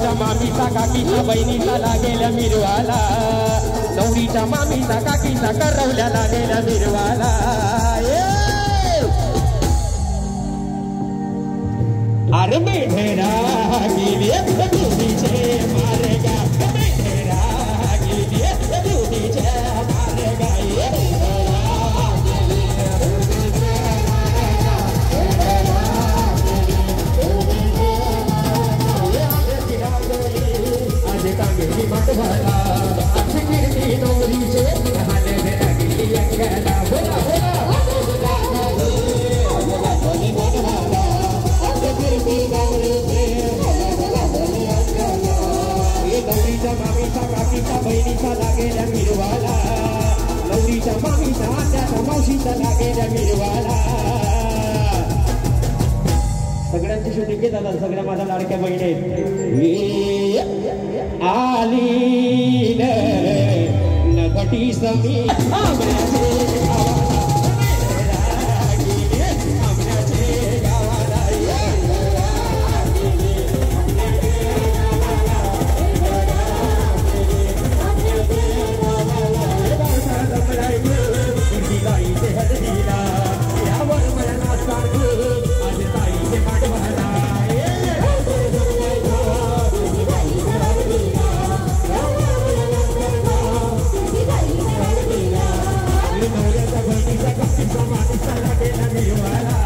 नवरीचा मामीचा काकीचा बहिणीचा लागेल्या मिरवाला नवरीचा मामीचा काकीचा करवल्या लागेल्या मिरवाला अरे मेढेरा गेली दुधीचे मारेगा मेढेरा गेली दुधीचे मारेगा आज कांगेली मत भरला आज गिरती नवरीचे हाले मेरा गेली अंगाला बोला नवरीच्या मामीचा काकीचा बहिणीचा लागेल्या मिरवाला नवरीच्या मामीचा आत्याचा मावशीचा लागेल्या मिरवाला सगळ्यांची शूटिंग घेत आता सगळ्या माझ्या लाडक्या बहिणी आली नगटी समी Wala